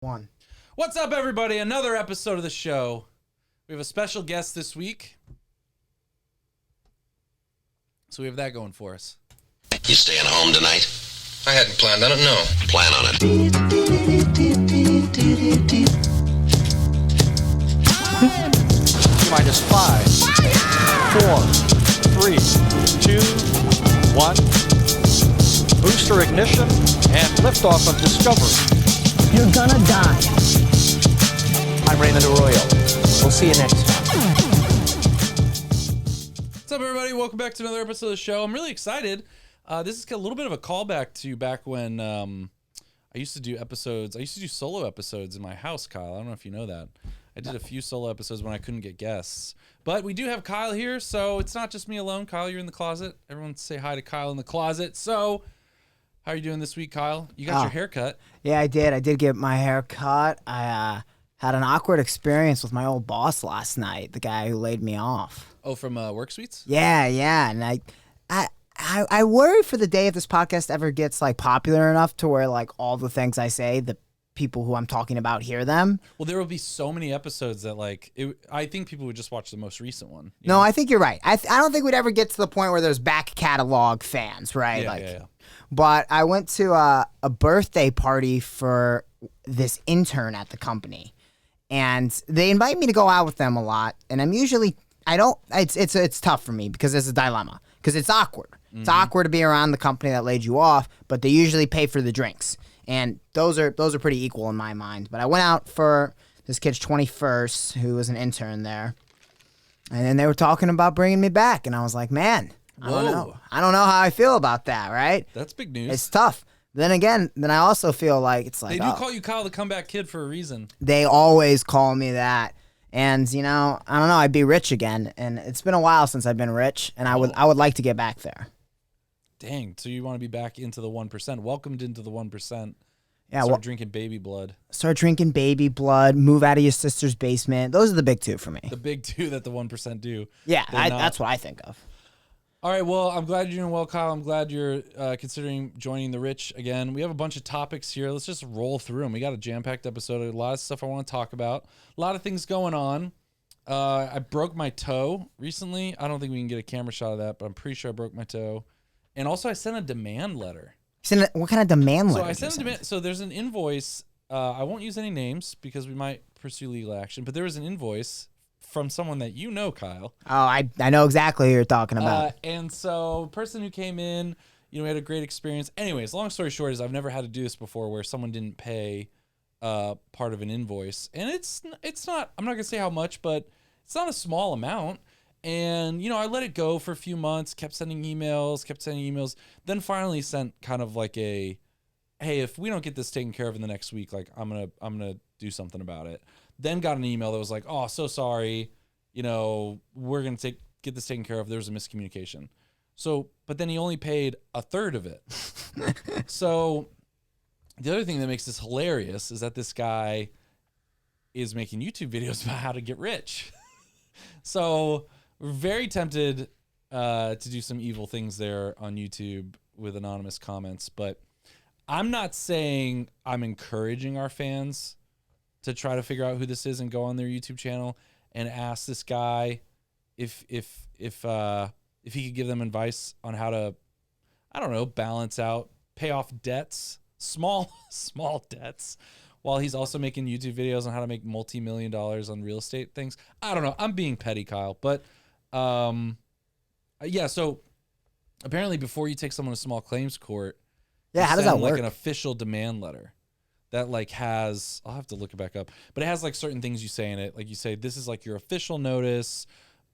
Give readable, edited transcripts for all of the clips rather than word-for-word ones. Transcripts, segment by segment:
One. What's up, everybody? Another episode of the show. We have a special guest this week. So we have that going for us. You staying home tonight? I hadn't planned on it, no. Plan on it. Minus 5, 4, 3, 2, 1. Booster ignition and liftoff of Discovery. You're gonna die. I'm Raymond Arroyo. We'll see you next time. What's up, everybody? Welcome back to another episode of the show. I'm really excited. This is a little bit of a callback to back when I used to do episodes. I used to do solo episodes in my house, Kyle. I don't know if you know that. I did a few solo episodes when I couldn't get guests. But we do have Kyle here, so it's not just me alone. Kyle, you're in the closet. Everyone say hi to Kyle in the closet. So, how are you doing this week, Kyle? You got your hair cut. Yeah, I did. I did get my hair cut. I had an awkward experience with my old boss last night, the guy who laid me off. Oh, from Work Suites? Yeah. And I worry for the day if this podcast ever gets like popular enough to where like all the things I say, the people who I'm talking about hear them. Well, there will be so many episodes that I think people would just watch the most recent one. No, I think you're right. I don't think we'd ever get to the point where there's back catalog fans, right? Yeah. But I went to a birthday party for this intern at the company, and they invite me to go out with them a lot. And I'm usually it's tough for me because it's a dilemma because it's awkward. Mm-hmm. It's awkward to be around the company that laid you off, but they usually pay for the drinks, and those are pretty equal in my mind. But I went out for this kid's 21st, who was an intern there, and then they were talking about bringing me back, and I was like, man. I don't know. I don't know how I feel about that, right? That's big news. It's tough. Then I also feel like it's like... They do call you Kyle the comeback kid for a reason. They always call me that. And, I don't know, I'd be rich again. And it's been a while since I've been rich, and I would like to get back there. Dang, so you want to be back into the 1%. Welcomed into the 1%. Yeah, Start drinking baby blood. Start drinking baby blood, move out of your sister's basement. Those are the big two for me. The big two that the 1% do. Yeah, that's what I think of. All right, well, I'm glad you're doing well, Kyle. I'm glad you're considering joining the rich again. We have a bunch of topics here. Let's just roll through them. We got a jam-packed episode. A lot of stuff I want to talk about. A lot of things going on. I broke my toe recently. I don't think we can get a camera shot of that, but I'm pretty sure I broke my toe. And also, I sent a demand letter. What kind of demand letter? So I sent a demand. So there's an invoice. I won't use any names because we might pursue legal action, but there was an invoice from someone that you know, Kyle. Oh, I know exactly who you're talking about. And so, person who came in, we had a great experience. Anyways, long story short is I've never had to do this before where someone didn't pay part of an invoice. And it's not, I'm not going to say how much, but it's not a small amount. And, I let it go for a few months, kept sending emails, then finally sent kind of like hey, if we don't get this taken care of in the next week, like I'm going to do something about it. Then got an email that was like, oh, so sorry, we're going to get this taken care of. There was a miscommunication. So, but then he only paid a third of it. So the other thing that makes this hilarious is that this guy is making YouTube videos about how to get rich. So we're very tempted to do some evil things there on YouTube with anonymous comments, but I'm not saying I'm encouraging our fans to try to figure out who this is and go on their YouTube channel and ask this guy if he could give them advice on how to, I don't know, balance out, pay off debts, small debts, while he's also making YouTube videos on how to make multi-million dollars on real estate things. I don't know. I'm being petty, Kyle, but yeah. So apparently, before you take someone to small claims court, how does that work? Like an official demand letter that like has, I'll have to look it back up, but it has like certain things you say in it. Like you say, this is like your official notice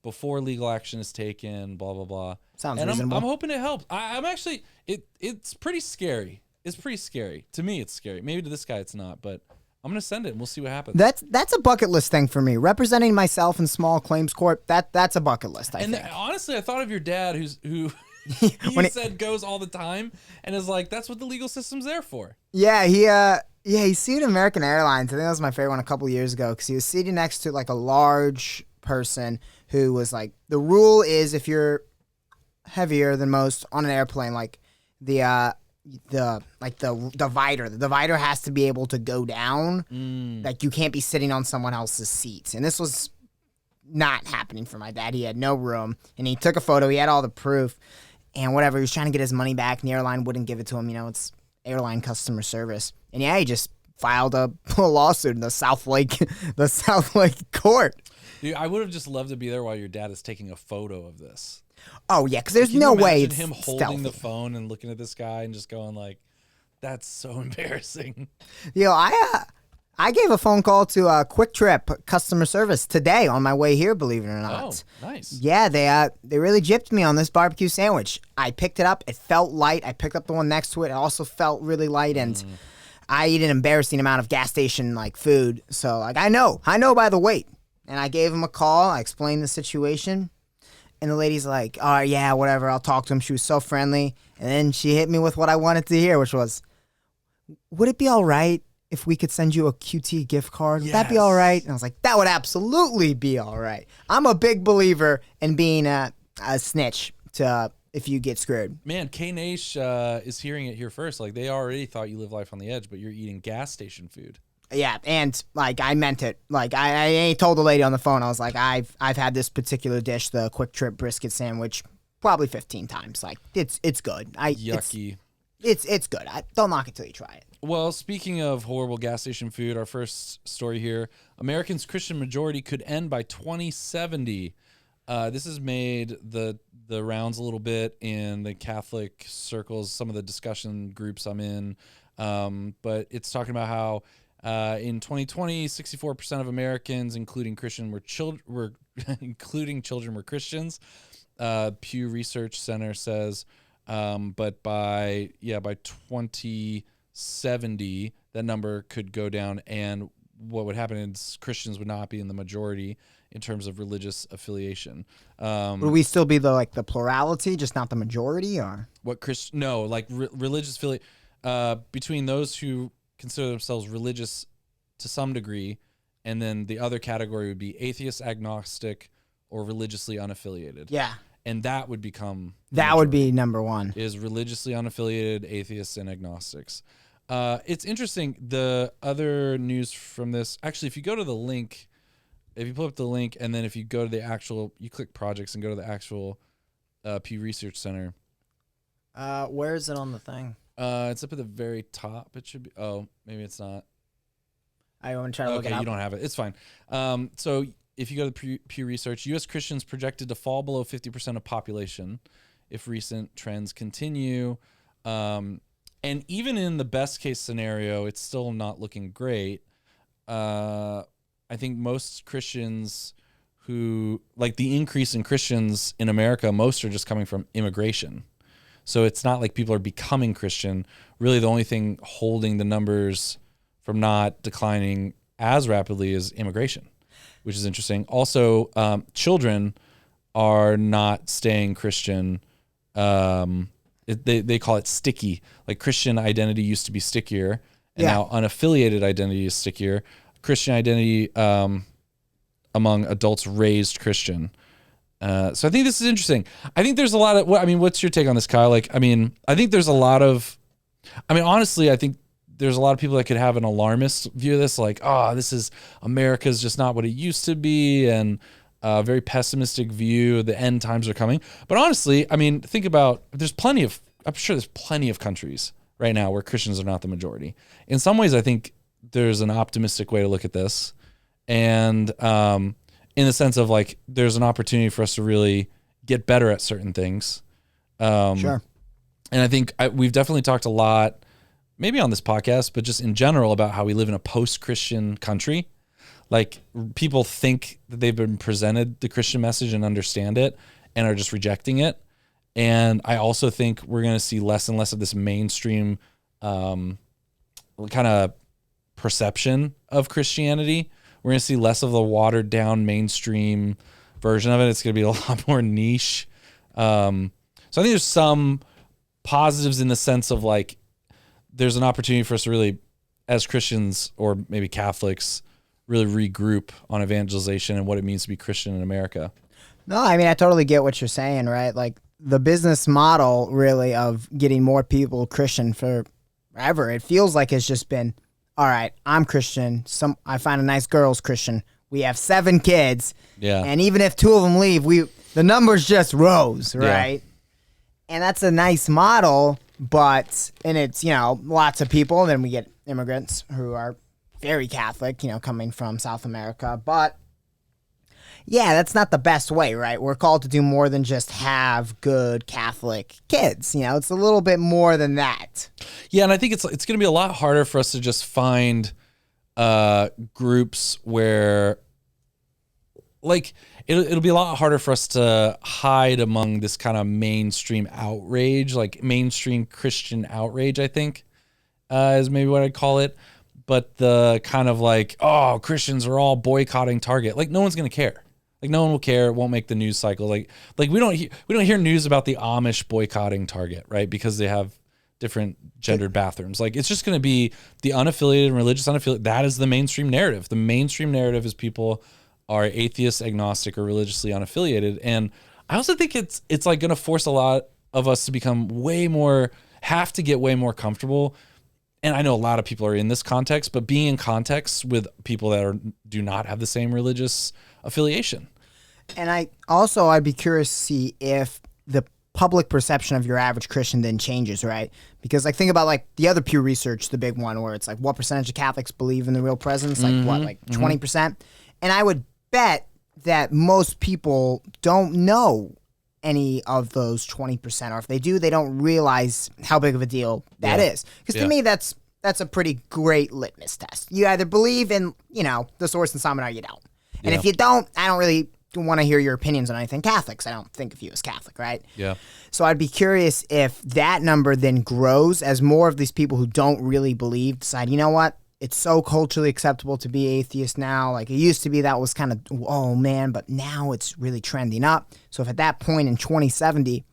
before legal action is taken, blah, blah, blah. Sounds and reasonable. I'm hoping it helps. I'm actually, it's pretty scary. It's pretty scary. To me, it's scary. Maybe to this guy, it's not, but I'm going to send it and we'll see what happens. That's a bucket list thing for me. Representing myself in small claims court, that's a bucket list, I think. Honestly, I thought of your dad who he said goes all the time and is like, that's what the legal system's there for. Yeah, he sued American Airlines. I think that was my favorite one a couple years ago because he was sitting next to like a large person who was like, the rule is if you're heavier than most on an airplane, like the the divider. The divider has to be able to go down. Like you can't be sitting on someone else's seat. And this was not happening for my dad. He had no room, and he took a photo. He had all the proof, and whatever. He was trying to get his money back, and the airline wouldn't give it to him. You know, it's airline customer service. And yeah, he just filed a lawsuit in the South Lake court. Dude, I would have just loved to be there while your dad is taking a photo of this. Oh yeah, because there's Can no you way imagine it's him holding the stealthy. phone and looking at this guy and just going like, "That's so embarrassing." Yo, I gave a phone call to Quick Trip customer service today on my way here. Believe it or not. Oh, nice. Yeah, they really gypped me on this barbecue sandwich. I picked it up. It felt light. I picked up the one next to it. It also felt really light, and I eat an embarrassing amount of gas station like food. So like I know by the weight. And I gave him a call. I explained the situation. And the lady's like, "Oh, yeah, whatever. I'll talk to him." She was so friendly. And then she hit me with what I wanted to hear, which was, "Would it be all right if we could send you a QT gift card? Would that be all right?" And I was like, "That would absolutely be all right." I'm a big believer in being a snitch to if you get screwed. Man, K-Nash is hearing it here first. Like, they already thought you live life on the edge, but you're eating gas station food. Yeah, and like I meant it. Like I told the lady on the phone, I was like, I've had this particular dish, the Quick Trip brisket sandwich, probably 15 times. Like it's good. Yucky. It's good. Don't knock it till you try it. Well, speaking of horrible gas station food, our first story here: Americans' Christian majority could end by 2070. This has made the rounds a little bit in the Catholic circles, some of the discussion groups I'm in. But it's talking about how in 2020, 64% of Americans, including Christian, including children, were Christians. Pew Research Center says, but by 2070, that number could go down, and what would happen is Christians would not be in the majority in terms of religious affiliation. Would we still be the plurality, just not the majority, or religious affiliation between those who consider themselves religious to some degree, and then the other category would be atheist, agnostic, or religiously unaffiliated. Yeah. And that would become that would be number one. Is religiously unaffiliated, atheists, and agnostics. It's interesting. The other news from this, actually, if you go to the link, if you pull up the link, and then if you go to the actual, you click projects and go to the actual Pew Research Center. Where is it on the thing? It's up at the very top. It should be. Oh, maybe it's not. I want to try to look it up. You don't have it. It's fine. So if you go to Pew Research, U.S. Christians projected to fall below 50% of population if recent trends continue. And even in the best case scenario, it's still not looking great. I think most Christians who, like the increase in Christians in America, most are just coming from immigration. So it's not like people are becoming Christian. Really, the only thing holding the numbers from not declining as rapidly is immigration, which is interesting. Also, children are not staying Christian. They call it sticky. Like Christian identity used to be stickier, and now unaffiliated identity is stickier. Christian identity among adults raised Christian. So I think this is interesting. I think there's a lot of, what's your take on this, Kyle? I think there's a lot of, honestly, I think there's a lot of people that could have an alarmist view of this, like, this is, America's just not what it used to be, and a very pessimistic view, the end times are coming. But honestly, think about, I'm sure there's plenty of countries right now where Christians are not the majority. In some ways, I think there's an optimistic way to look at this. And, in the sense of like, there's an opportunity for us to really get better at certain things. Sure. And I think we've definitely talked a lot, maybe on this podcast, but just in general, about how we live in a post-Christian country. Like, people think that they've been presented the Christian message and understand it and are just rejecting it. And I also think we're going to see less and less of this mainstream kind of perception of Christianity. We're going to see less of the watered down mainstream version of it. It's going to be a lot more niche. So I think there's some positives in the sense of like, there's an opportunity for us to really, as Christians or maybe Catholics, really regroup on evangelization and what it means to be Christian in America. No, I totally get what you're saying, right? Like, the business model really of getting more people Christian forever, it feels like it's just been, all right, I'm Christian. I find a nice girl's Christian. We have 7 kids. Yeah. And even if 2 of them leave, the numbers just rose, right? Yeah. And that's a nice model, and it's, lots of people. And then we get immigrants who are very Catholic, coming from South America. But yeah, that's not the best way, right? We're called to do more than just have good Catholic kids. It's a little bit more than that. Yeah, and I think it's going to be a lot harder for us to just find groups where, like, it'll be a lot harder for us to hide among this kind of mainstream outrage, like mainstream Christian outrage, I think, is maybe what I'd call it. But the kind of like, oh, Christians are all boycotting Target. Like, no one's going to care. Like, no one will care. It won't make the news cycle. Like we don't hear news about the Amish boycotting Target, right? Because they have different gendered bathrooms. Like, it's just going to be the unaffiliated and religious unaffiliated. That is the mainstream narrative. The mainstream narrative is people are atheist, agnostic, or religiously unaffiliated. And I also think it's like going to force a lot of us to become have to get way more comfortable. And I know a lot of people are in this context, but being in context with people that do not have the same religious affiliation. And I'd be curious to see if the public perception of your average Christian then changes, right? Because think about like the other Pew Research, the big one, where it's like what percentage of Catholics believe in the real presence? Like 20%? And I would bet that most people don't know any of those 20%, or if they do, they don't realize how big of a deal that is. Because to me, that's a pretty great litmus test. You either believe in, the source and summon, or you don't. And if you don't, I don't really want to hear your opinions on anything Catholics. I don't think of you as Catholic, right? Yeah. So I'd be curious if that number then grows as more of these people who don't really believe decide, you know what? It's so culturally acceptable to be atheist now. Like, it used to be that was kind of, oh man, but now it's really trending up. So if at that point in 2070,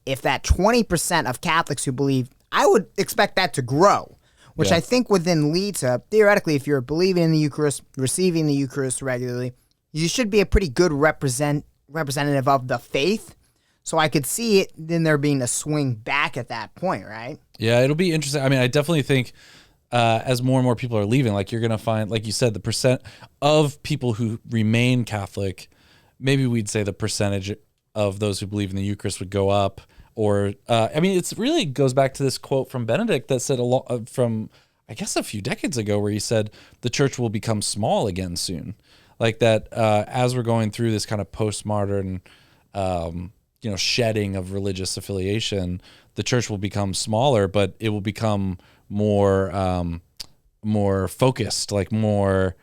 if that 20% of Catholics who believe, I would expect that to grow, which I think would then lead to, theoretically, if you're believing in the Eucharist, receiving the Eucharist regularly, you should be a pretty good representative of the faith. So I could see it then there being a swing back at that point, right? Yeah, it'll be interesting. I mean, I definitely think as more and more people are leaving, like, you're going to find, like you said, the percent of people who remain Catholic, maybe we'd say the percentage of those who believe in the Eucharist would go up. Or, I mean, it's really goes back to this quote from Benedict that said from, I guess, a few decades ago, where he said the church will become small again soon. Like that, as we're going through this kind of postmodern, shedding of religious affiliation, the church will become smaller, but it will become more focused, like we'll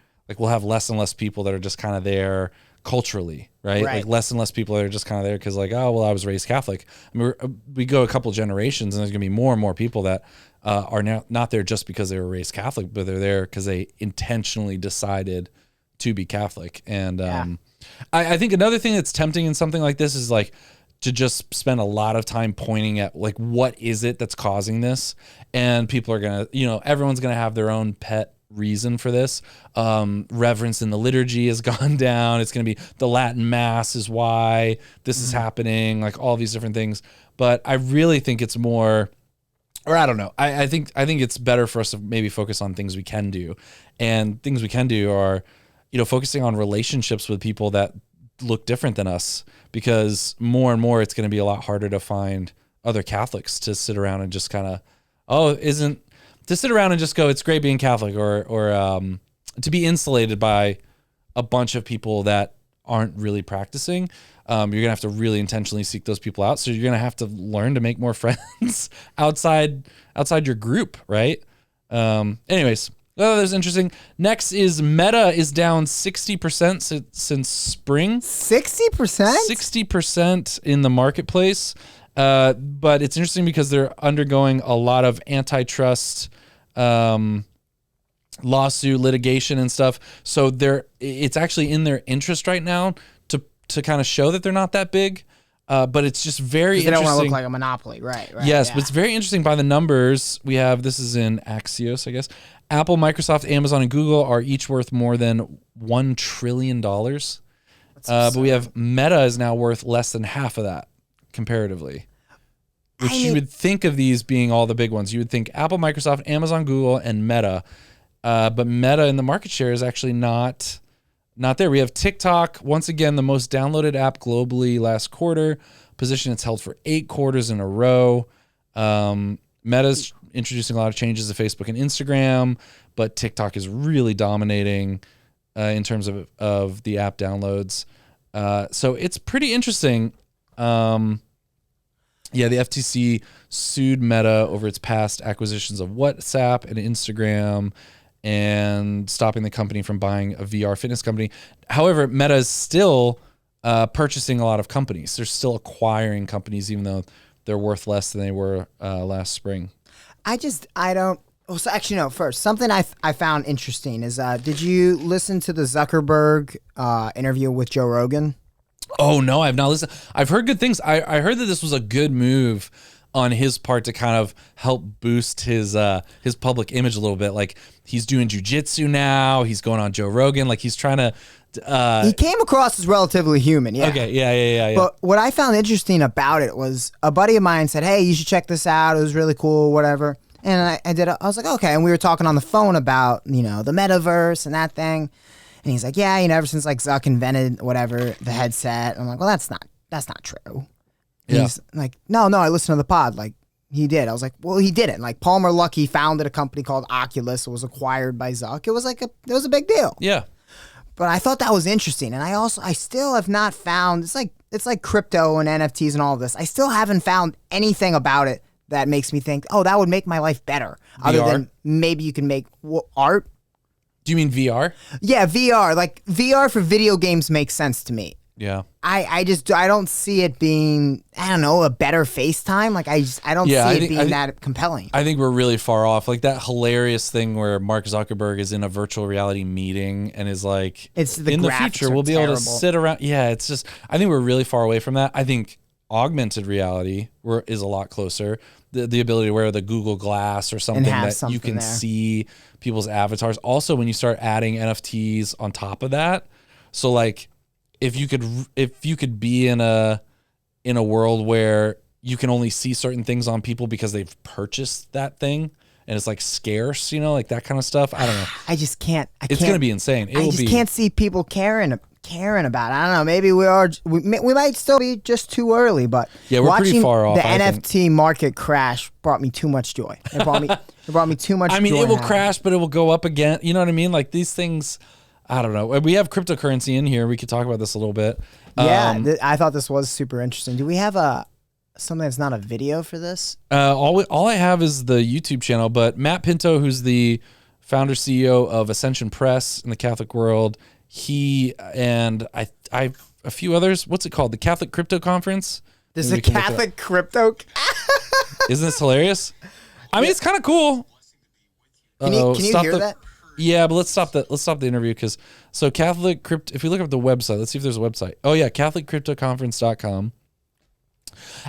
have less and less people that are just kind of there culturally, right? Like less and less people that are just kind of there because, like, oh, well, I was raised Catholic. I mean, we go a couple generations and there's going to be more and more people that are now not there just because they were raised Catholic, but they're there because they intentionally decided to be Catholic. And I think another thing that's tempting in something like this is like to just spend a lot of time pointing at like, what is it that's causing this? And people are going to, everyone's going to have their own pet reason for this. Reverence in the liturgy has gone down. It's going to be the Latin Mass is why this is happening, like all these different things. But I really think it's more, or I don't know. I think it's better for us to maybe focus on things we can do. And things we can do are, focusing on relationships with people that look different than us, because more and more it's going to be a lot harder to find other Catholics to sit around and just kind of, to sit around and just go, it's great being Catholic, or to be insulated by a bunch of people that aren't really practicing. You're going to have to really intentionally seek those people out. So you're going to have to learn to make more friends outside your group, right? Anyways, that's interesting. Next is Meta is down 60% since spring. 60%? 60% in the marketplace. But it's interesting because they're undergoing a lot of antitrust lawsuit litigation and stuff. So it's actually in their interest right now to kind of show that they're not that big. But it's just very interesting. They don't want to look like a monopoly, right? Yes, yeah. But it's very interesting by the numbers. We have, this is in Axios, I guess. Apple, Microsoft, Amazon, and Google are each worth more than $1 trillion. But we have Meta is now worth less than half of that, comparatively. Which you would think of these being all the big ones. You would think Apple, Microsoft, Amazon, Google, and Meta. But Meta in the market share is actually not there. We have TikTok, once again, the most downloaded app globally last quarter. Position it's held for 8 quarters in a row. Meta's introducing a lot of changes to Facebook and Instagram, but TikTok is really dominating in terms of the app downloads. So it's pretty interesting. The FTC sued Meta over its past acquisitions of WhatsApp and Instagram and stopping the company from buying a VR fitness company. However, Meta is still purchasing a lot of companies. They're still acquiring companies, even though they're worth less than they were last spring. First, something I found interesting is, did you listen to the Zuckerberg interview with Joe Rogan? Oh, no, I've not listened. I've heard good things. I heard that this was a good move on his part to kind of help boost his public image a little bit. Like, he's doing jujitsu now. He's going on Joe Rogan. Like, he's trying to... he came across as relatively human, yeah. Okay, yeah. But what I found interesting about it was a buddy of mine said, hey, you should check this out. It was really cool, whatever. And I was like, okay. And we were talking on the phone about, the metaverse and that thing. And he's like, yeah, ever since like Zuck invented whatever, the headset. I'm like, well, that's not true. Yeah. He's like, no, I listened to the pod. Like, he did. I was like, well, he didn't. Like, Palmer Luckey founded a company called Oculus. It was acquired by Zuck. It was a big deal. Yeah. But I thought that was interesting. And I still have not found, it's like crypto and NFTs and all of this. I still haven't found anything about it that makes me think, oh, that would make my life better. Other than maybe you can make art. Do you mean VR? Yeah, VR. Like, VR for video games makes sense to me. Yeah. I don't see it being, a better FaceTime. Like, I don't see it being that compelling. I think we're really far off. Like that hilarious thing where Mark Zuckerberg is in a virtual reality meeting and is like, in the future, we'll be able to sit around. Yeah, it's just, I think we're really far away from that. I think augmented reality is a lot closer. The ability to wear the Google Glass or something that you can see people's avatars. Also, when you start adding NFTs on top of that, so like if you could be in a world where you can only see certain things on people because they've purchased that thing and it's like scarce, like that kind of stuff. I don't know. I just can't. It's going to be insane. Can't see people caring about it. I don't know. Maybe we might still be just too early, but yeah, we're pretty far off. The NFT market crash brought me too much joy. It brought me too much joy. I mean, it will crash, but it will go up again. You know what I mean? Like these things, I don't know. We have cryptocurrency in here. We could talk about this a little bit. Yeah, I thought this was super interesting. Do we have something that's not a video for this? All I have is the YouTube channel, but Matt Pinto, who's the founder CEO of Ascension Press in the Catholic world, he and I a few others. What's it called? The Catholic Crypto Conference. There's a Catholic crypto. Isn't this hilarious? I mean, it's kind of cool. Can you hear that? Yeah, but let's stop the interview because Catholic Crypto. If we look up the website, let's see if there's a website. Oh yeah, CatholicCryptoConference.com.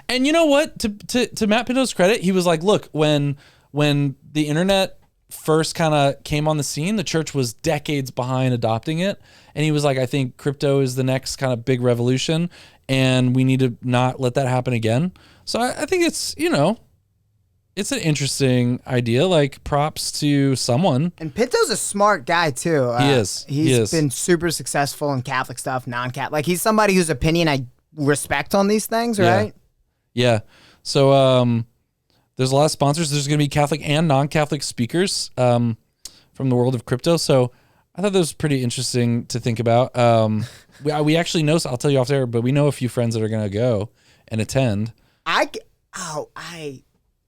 And you know what? To Matt Pinto's credit, he was like, look, when the internet first kind of came on the scene, the church was decades behind adopting it. And he was like, I think crypto is the next kind of big revolution and we need to not let that happen again. So I think it's, it's an interesting idea, like props to someone. And Pinto's a smart guy too. He is. He's been super successful in Catholic stuff, non-Catholic. Like he's somebody whose opinion I respect on these things, right? Yeah. So, there's a lot of sponsors. There's going to be Catholic and non-Catholic speakers from the world of crypto. So I thought that was pretty interesting to think about. We actually know, I'll tell you off there, but we know a few friends that are going to go and attend.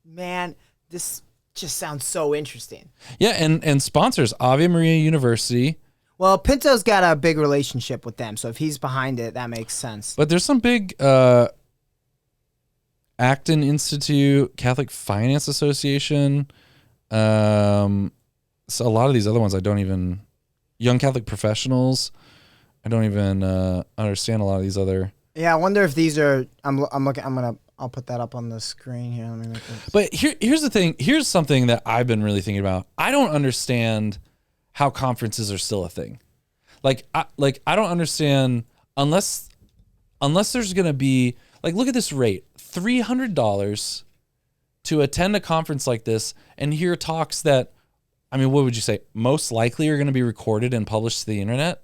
Man, this just sounds so interesting. Yeah, and sponsors, Ave Maria University. Well, Pinto's got a big relationship with them, so if he's behind it, that makes sense. But there's some big... Acton Institute, Catholic Finance Association. So a lot of these other ones I don't even... Young Catholic Professionals. I don't even understand a lot of these other... Yeah, I wonder if these are... I'll put that up on the screen here. Let me make this. But here's the thing. Here's something that I've been really thinking about. I don't understand how conferences are still a thing. I don't understand unless there's going to be... Like, look at this rate: $300 to attend a conference like this and hear talks that, I mean, what would you say? Most likely are going to be recorded and published to the internet.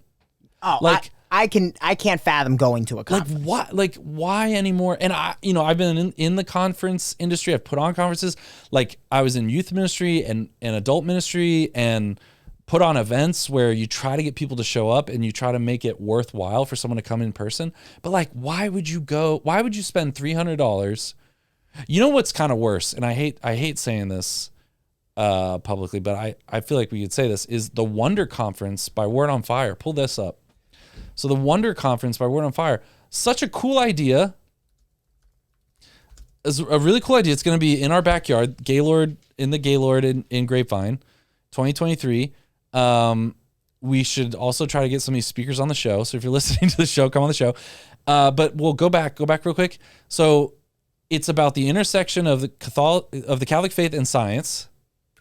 Oh, like I can't fathom going to a conference. Why anymore? And I've been in the conference industry. I've put on conferences. Like, I was in youth ministry and adult ministry and put on events where you try to get people to show up and you try to make it worthwhile for someone to come in person. But like, why would you spend $300? You know what's kind of worse? And I hate saying this publicly, but I feel like we could say this, is the Wonder Conference by Word on Fire. Pull this up. So the Wonder Conference by Word on Fire, such a cool idea. It's a really cool idea. It's going to be in our backyard, in the Gaylord in Grapevine, 2023. We should also try to get some of these speakers on the show. So if you're listening to the show, come on the show. But we'll go back real quick. So it's about the intersection of the Catholic faith and science.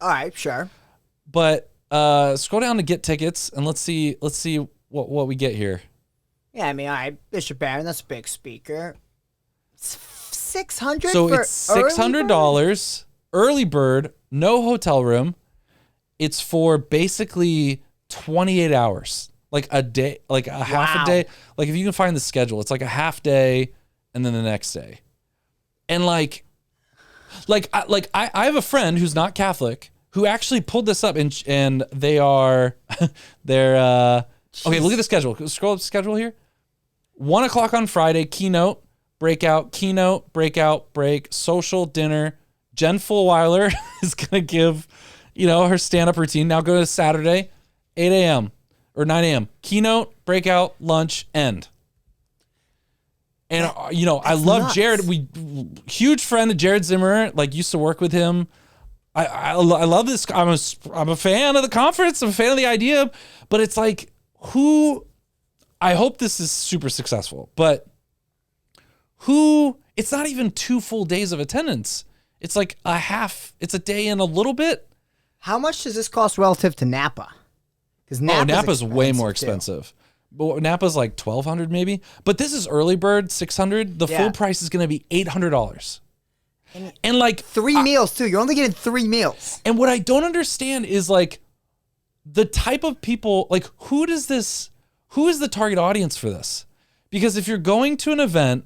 All right, sure. But scroll down to get tickets and let's see what we get here. Yeah, I mean, all right, Bishop Barron, that's a big speaker. It's $600. So it's $600 early bird, no hotel room. It's for basically 28 hours, like a day, like a half a day. Like, if you can find the schedule, it's like a half day and then the next day. And I have a friend who's not Catholic who actually pulled this up, and they're okay. Look at the schedule. Scroll up the schedule here. 1 o'clock on Friday, keynote, breakout, break, social, dinner. Jen Fulweiler is gonna give, her stand-up routine. Now go to Saturday, 8 a.m. or 9 a.m. Keynote, breakout, lunch, end. And I love nuts. Jared. Huge friend of Jared Zimmer. Like, used to work with him. I love this. I'm a fan of the conference. I'm a fan of the idea. But it's like, I hope this is super successful. But it's not even 2 full days of attendance. It's like it's a day and a little bit. How much does this cost relative to Napa? Because Napa's way more expensive. But Napa's like $1,200 maybe. But this is early bird, $600. The full price is going to be $800. And like 3 meals too. You're only getting 3 meals. And what I don't understand is like the type of people, like who is the target audience for this? Because if you're going to an event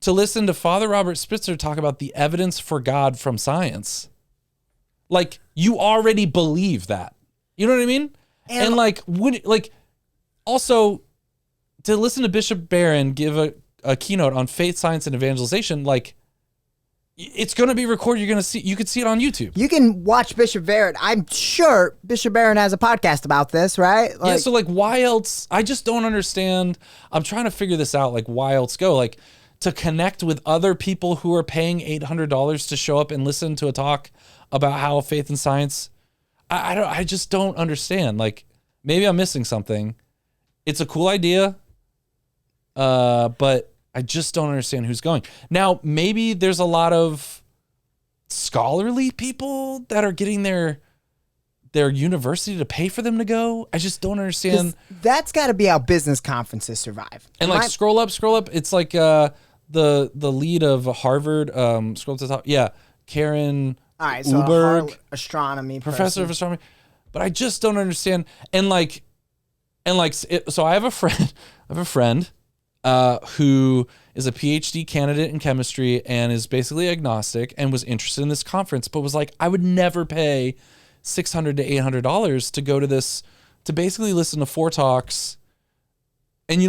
to listen to Father Robert Spitzer talk about the evidence for God from science, like, you already believe that. You know what I mean? And also, to listen to Bishop Barron give a keynote on faith, science, and evangelization, like, it's going to be recorded. You could see it on YouTube. You can watch Bishop Barron. I'm sure Bishop Barron has a podcast about this, right? Yeah, so like, why else? I just don't understand. I'm trying to figure this out. Like, why else go? Like, to connect with other people who are paying $800 to show up and listen to a talk about how faith and science. I just don't understand. Like, maybe I'm missing something. It's a cool idea, but I just don't understand who's going. Now, maybe there's a lot of scholarly people that are getting their university to pay for them to go. I just don't understand. That's got to be how business conferences survive. And scroll up. It's like the lead of Harvard. Scroll to the top. Yeah, Karen. All right, so Uberg, astronomy professor of astronomy. But I just don't understand. So I have a friend who is a PhD candidate in chemistry and is basically agnostic and was interested in this conference, but was like, I would never pay $600 to $800 to go to this, to basically listen to 4 talks, and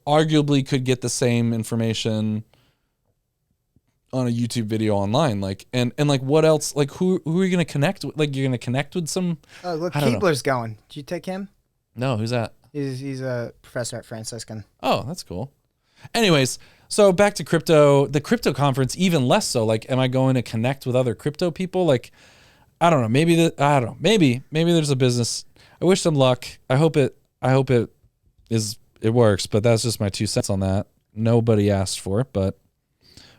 arguably could get the same information on a YouTube video online. Like, and what else? Like, who are you going to connect with? Like, you're going to connect with some. Oh, look, Keebler's going. Did you take him? No, who's that? He's a professor at Franciscan. Oh, that's cool. Anyways, so back to crypto, the crypto conference, even less so. Like, am I going to connect with other crypto people? Like, I don't know. Maybe there's a business. I wish them luck. I hope it works, but that's just my 2 cents on that. Nobody asked for it, but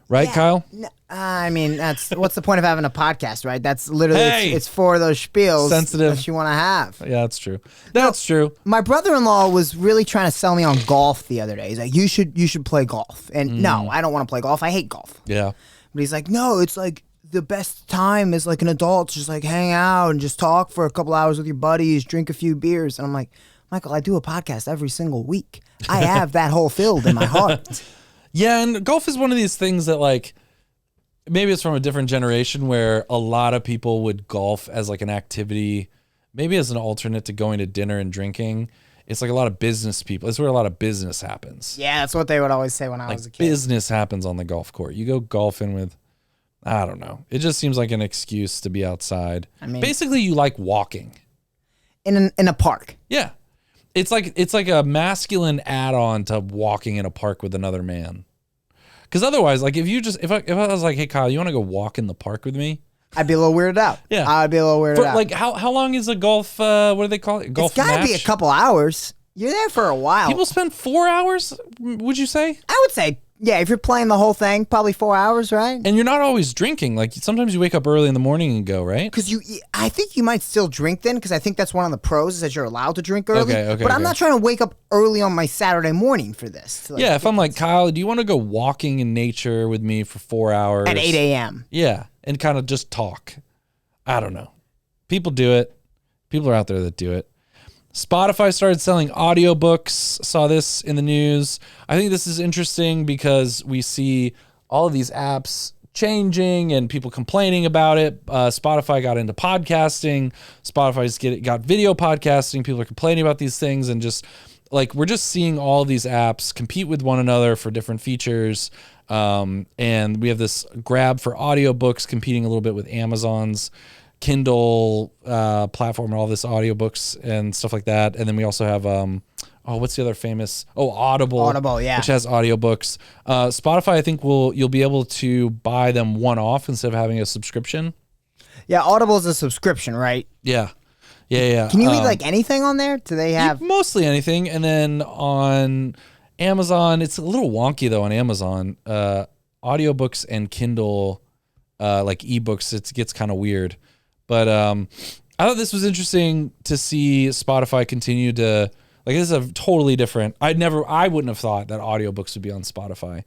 right, Kyle? I mean, that's what's the point of having a podcast, right? That's literally Hey! it's for those spiels Sensitive. that you want to have. Yeah, that's true. That's true. My brother-in-law was really trying to sell me on golf the other day. He's like, you should play golf. And no, I don't want to play golf. I hate golf. Yeah. But he's like, no, it's like the best time is like an adult, just like hang out and just talk for a couple hours with your buddies, drink a few beers. And I'm like, Michael, I do a podcast every single week. I have that whole filled in my heart. Yeah, and golf is one of these things that like maybe it's from a different generation where a lot of people would golf as like an activity, maybe as an alternate to going to dinner and drinking. It's like a lot of business people. It's where a lot of business happens. Yeah, that's what they would always say when I was a kid. Business happens on the golf course. You go golfing with, I don't know. It just seems like an excuse to be outside. I mean, basically, you like walking in a park. Yeah, it's like a masculine add-on to walking in a park with another man. Because otherwise, like if I was like, hey Kyle, you want to go walk in the park with me? I'd be a little weirded out. Yeah, I'd be a little weirded out. Like how long is a golf? What do they call it? Golf It's got to match? be a couple hours. You're there for a while. People spend 4 hours. Would you say? I would say, yeah. If you're playing the whole thing, probably 4 hours, right? And you're not always drinking. Like sometimes you wake up early in the morning and go, right? Because I think you might still drink then. Because I think that's one of the pros is that you're allowed to drink early. Okay. But I'm not trying to wake up early on my Saturday morning for this. To, like, Yeah, if I'm like, Kyle, do you want to go walking in nature with me for 4 hours? at 8 a.m. Yeah, and kind of just talk. I don't know. People do it. People are out there that do it. Spotify started selling audiobooks. Saw this in the news. I think this is interesting because we see all of these apps changing and people complaining about it. Spotify got into podcasting. Spotify's got video podcasting. People are complaining about these things and just like we're just seeing all these apps compete with one another for different features. And we have this grab for audiobooks competing a little bit with Amazon's Kindle platform and all this audiobooks and stuff like that. And then we also have what's the other famous Audible, yeah, which has audiobooks. Spotify, I think you'll be able to buy them one off instead of having a subscription. Yeah, Audible is a subscription, right? Yeah. Can you read like anything on there? Do they have mostly anything? And then on Amazon, it's a little wonky though on Amazon. Audiobooks and Kindle like ebooks, it gets kind of weird. But I thought this was interesting to see Spotify continue to like this is a totally different. I wouldn't have thought that audiobooks would be on Spotify.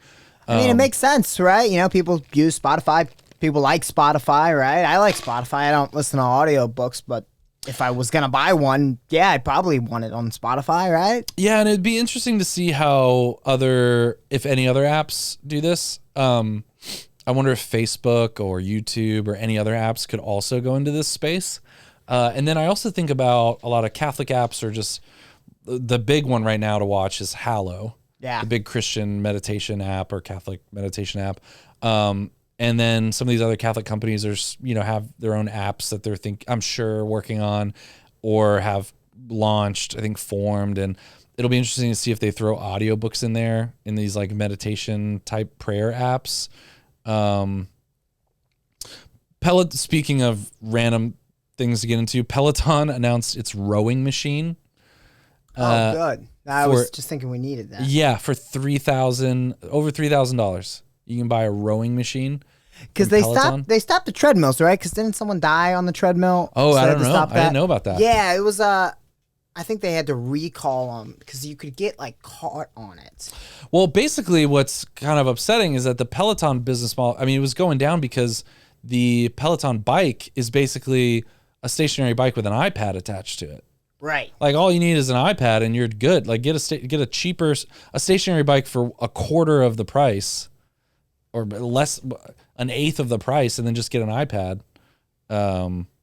I mean, it makes sense, right? You know, people use Spotify. People like Spotify, right? I like Spotify. I don't listen to audiobooks, but if I was going to buy one, yeah, I'd probably want it on Spotify, right? Yeah, and it'd be interesting to see how if any other apps do this. I wonder if Facebook or YouTube or any other apps could also go into this space. And then I also think about a lot of Catholic apps or just the big one right now to watch is Hallow. Yeah. The big Christian meditation app or Catholic meditation app. And then some of these other Catholic companies are, have their own apps that they're I'm sure working on or have launched, I think formed. And it'll be interesting to see if they throw audiobooks in there in these like meditation type prayer apps. Speaking of random things to get into, Peloton announced its rowing machine. Good. I was just thinking we needed that. Yeah, for over $3,000, you can buy a rowing machine. Because they stopped the treadmills, right? Because didn't someone die on the treadmill? Oh, so I don't know. I didn't know about that. Yeah, it was. I think they had to recall them because you could get like caught on it. Well, basically, what's kind of upsetting is that the Peloton business model. I mean, it was going down because the Peloton bike is basically a stationary bike with an iPad attached to it. Right. Like all you need is an iPad and you're good. Like get a cheaper stationary bike for a quarter of the price, or less, an eighth of the price, and then just get an iPad.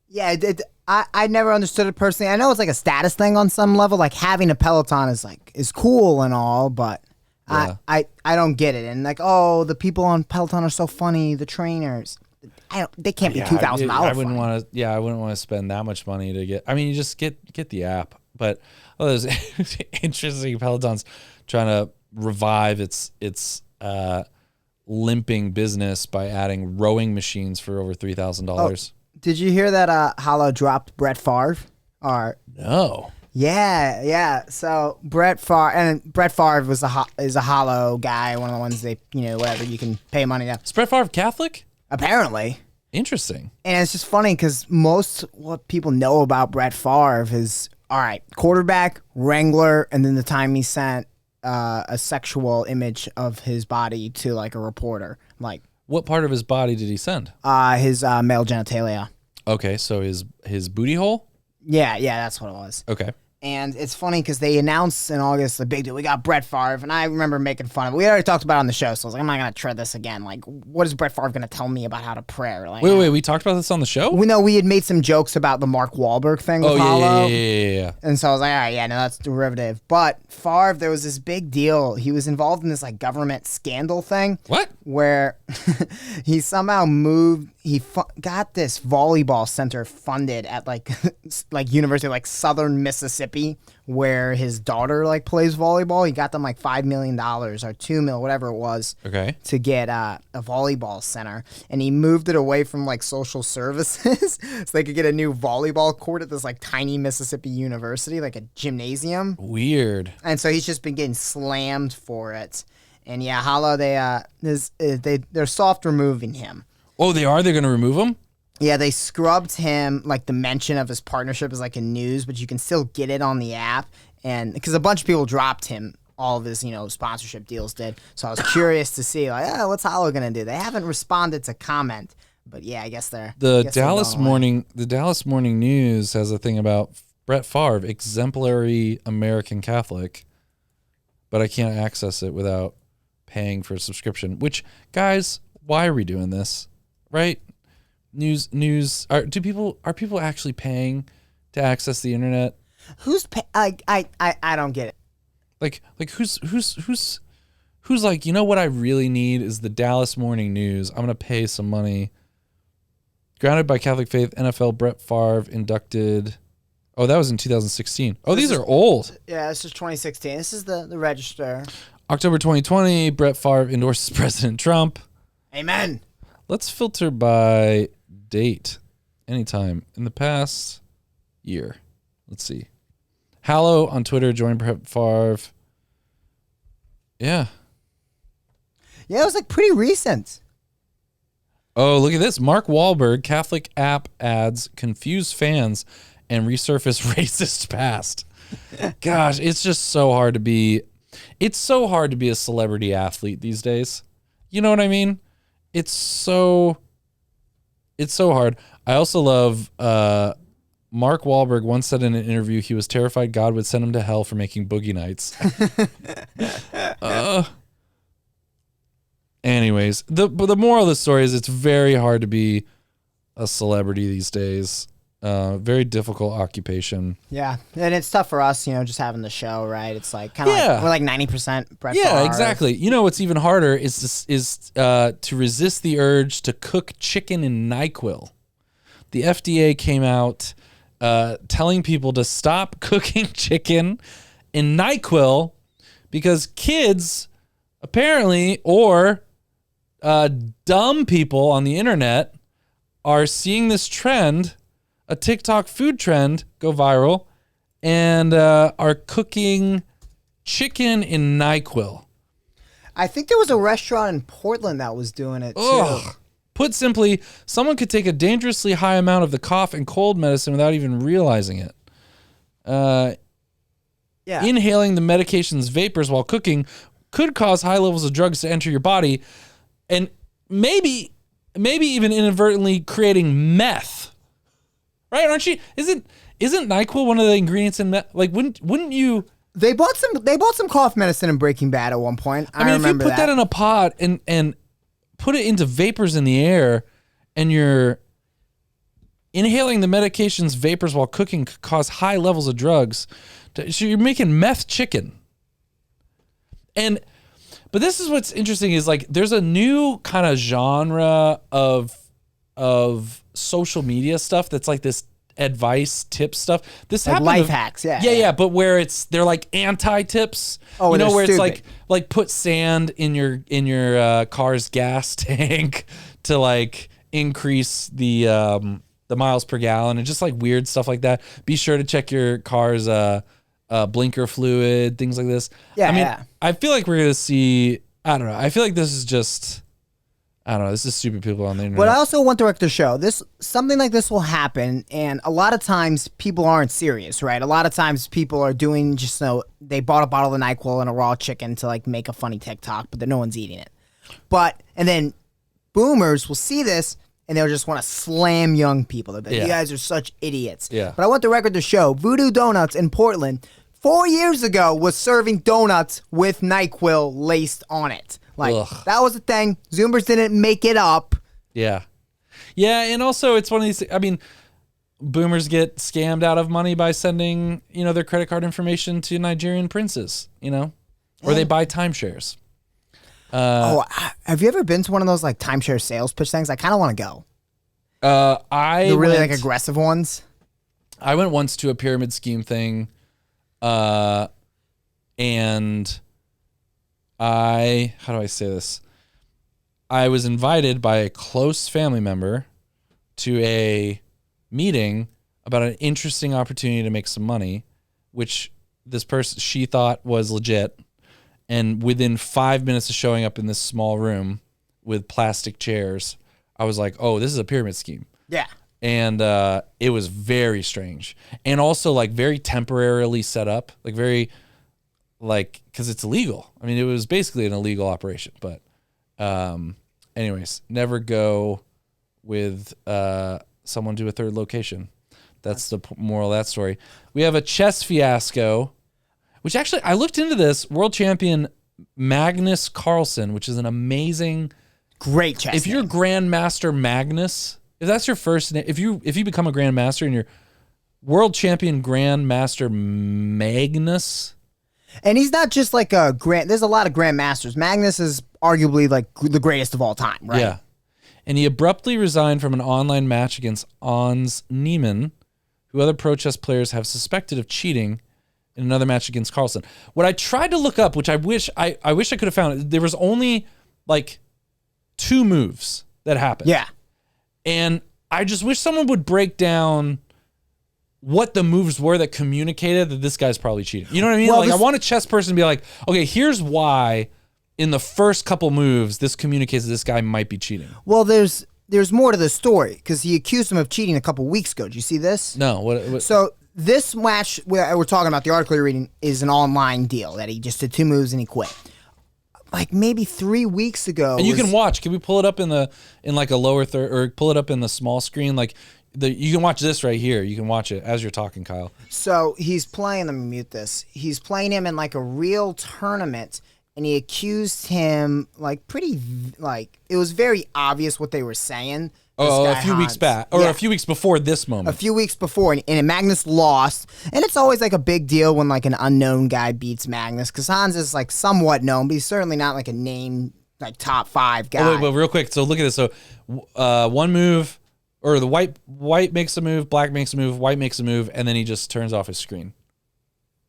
Yeah, I never understood it personally. I know it's like a status thing on some level. Like having a Peloton is cool and all, but yeah. I don't get it. And like, oh, the people on Peloton are so funny. The trainers, they can't be $2,000. I wouldn't want to. Yeah, I wouldn't want to spend that much money to get. I mean, you just get the app. But there's interesting. Peloton's trying to revive its limping business by adding rowing machines for over $3,000. Did you hear that Hollow dropped Brett Favre? No. Yeah. So Brett Favre is a Hollow guy, one of the ones whatever you can pay money to. Is Brett Favre Catholic? Apparently. Interesting. And it's just funny because most what people know about Brett Favre is, all right, quarterback, wrangler, and then the time he sent a sexual image of his body to like a reporter. Like, What part of his body did he send? his male genitalia. Okay, so his booty hole? Yeah, that's what it was. Okay. And it's funny because they announced in August the big deal. We got Brett Favre, and I remember making fun of it. We already talked about it on the show, so I was like, I'm not going to tread this again. Like, what is Brett Favre going to tell me about how to pray? Like, Wait, we talked about this on the show? We know we had made some jokes about the Mark Wahlberg thing with Oh, Hollow. yeah. And so I was like, all right, yeah, no, that's derivative. But Favre, there was this big deal. He was involved in this like government scandal thing. What? Where he somehow moved, got this volleyball center funded at like University of like Southern Mississippi, where his daughter like plays volleyball. He got them like $5 million or $2 million, whatever it was. Okay. To get a volleyball center, and he moved it away from like social services so they could get a new volleyball court at this like tiny Mississippi university, like a gymnasium. Weird. And so he's just been getting slammed for it. And yeah, Hollow, they're soft removing him. Oh, they are? They're going to remove him? Yeah, they scrubbed him, like the mention of his partnership is like in news, but you can still get it on the app. And because a bunch of people dropped him, all of his, sponsorship deals did. So I was curious to see, like, what's Hollow going to do? They haven't responded to comment, but yeah, I guess they're. The Dallas Morning News has a thing about Brett Favre, exemplary American Catholic, but I can't access it without paying for a subscription. Which, guys, why are we doing this? Right? News. Are people actually paying to access the internet? Who's I don't get it. Like who's like, you know what I really need is the Dallas Morning News. I'm gonna pay some money. Grounded by Catholic faith, NFL Brett Favre inducted. Oh, that was in 2016. Oh, these are old. Yeah, this is 2016. This is the register. October 2020, Brett Favre endorses President Trump. Amen. Let's filter by date. Anytime in the past year. Let's see. Hallow on Twitter joined Brett Favre. Yeah. Yeah, it was like pretty recent. Oh, look at this. Mark Wahlberg, Catholic app ads confuse fans and resurface racist past. Gosh, it's just so hard to be. It's so hard to be a celebrity athlete these days. You know what I mean? It's so hard. I also love Mark Wahlberg once said in an interview he was terrified God would send him to hell for making Boogie Nights. Anyways, the moral of the story is it's very hard to be a celebrity these days. Very difficult occupation. Yeah, and it's tough for us, just having the show, right? It's like kind of we're like 90% Brett Yeah, Favre. exactly. You know what's even harder is to resist the urge to cook chicken in NyQuil. The FDA came out telling people to stop cooking chicken in NyQuil because kids apparently, or dumb people on the internet, are seeing this trend, a TikTok food trend, go viral, and are cooking chicken in NyQuil. I think there was a restaurant in Portland that was doing it too. Ugh. Put simply, someone could take a dangerously high amount of the cough and cold medicine without even realizing it. Yeah. Inhaling the medication's vapors while cooking could cause high levels of drugs to enter your body, and maybe even inadvertently creating meth. Right? Aren't you? Isn't NyQuil one of the ingredients in meth? Like, wouldn't you? They bought some cough medicine in Breaking Bad at one point. I mean, if you put that in a pot and put it into vapors in the air, and you're inhaling the medication's vapors while cooking could cause high levels of drugs. So you're making meth chicken. But this is what's interesting is like there's a new kind of genre of social media stuff that's like this advice tip stuff. This like happened life hacks, yeah. Yeah, but where they're like anti-tips. Oh, you know, they're where stupid. it's like put sand in your car's gas tank to like increase the miles per gallon and just like weird stuff like that. Be sure to check your car's blinker fluid, things like this. Yeah, I mean, yeah. I feel like we're gonna see. I don't know. I feel like this is just I don't know. This is stupid people on the internet. But I also want the record to show something like this will happen, and a lot of times people aren't serious, right? A lot of times people are doing they bought a bottle of NyQuil and a raw chicken to like make a funny TikTok, but then no one's eating it. And then boomers will see this and they'll just want to slam young people. They'll be like, you guys are such idiots. Yeah. But I want the record to show Voodoo Donuts in Portland 4 years ago was serving donuts with NyQuil laced on it. Like, that was a thing. Zoomers didn't make it up. Yeah. Yeah, and also it's one of these, I mean, boomers get scammed out of money by sending, their credit card information to Nigerian princes, or they buy timeshares. Have you ever been to one of those like timeshare sales pitch things? I kind of want to go. The really like aggressive ones? I went once to a pyramid scheme thing, and how do I say this? I was invited by a close family member to a meeting about an interesting opportunity to make some money, which she thought was legit. And within 5 minutes of showing up in this small room with plastic chairs, I was like, oh, this is a pyramid scheme. Yeah. And it was very strange. And also like very temporarily set up, like very because it's illegal. I mean, it was basically an illegal operation. But anyways, never go with someone to a third location. That's the moral of that story. We have a chess fiasco, which actually, I looked into this. World champion Magnus Carlsen, which is an amazing... Great chess If you're Grandmaster Magnus, if that's your first name, if you become a Grandmaster and you're World champion Grandmaster Magnus... And he's not just like a there's a lot of grandmasters. Magnus is arguably like the greatest of all time, right? Yeah. And he abruptly resigned from an online match against Ons Niemann, who other pro chess players have suspected of cheating in another match against Carlsen. What I tried to look up, which I wish I could have found, there was only like 2 moves that happened. Yeah. And I just wish someone would break down what the moves were that communicated that this guy's probably cheating. You know what I mean? Well, I want a chess person to be like, okay, here's why in the first couple moves this communicates that this guy might be cheating. Well, there's more to the story because he accused him of cheating a couple weeks ago. Did you see this? No. What? So this match we're talking about, the article you're reading, is an online deal that he just did 2 moves and he quit. Like maybe 3 weeks ago. And you can watch. Can we pull it up in like a lower third, or pull it up in the small screen? Like you can watch this right here. You can watch it as you're talking, Kyle. So he's playing. Let me mute this. He's playing him in like a real tournament, and he accused him it was very obvious what they were saying. A few weeks back, or a few weeks before this moment. A few weeks before, and Magnus lost. And it's always like a big deal when like an unknown guy beats Magnus, because Hans is like somewhat known, but he's certainly not like a name, like top 5 guy. Oh, wait, but real quick, so look at this. So one move, or the white makes a move, black makes a move, white makes a move, and then he just turns off his screen.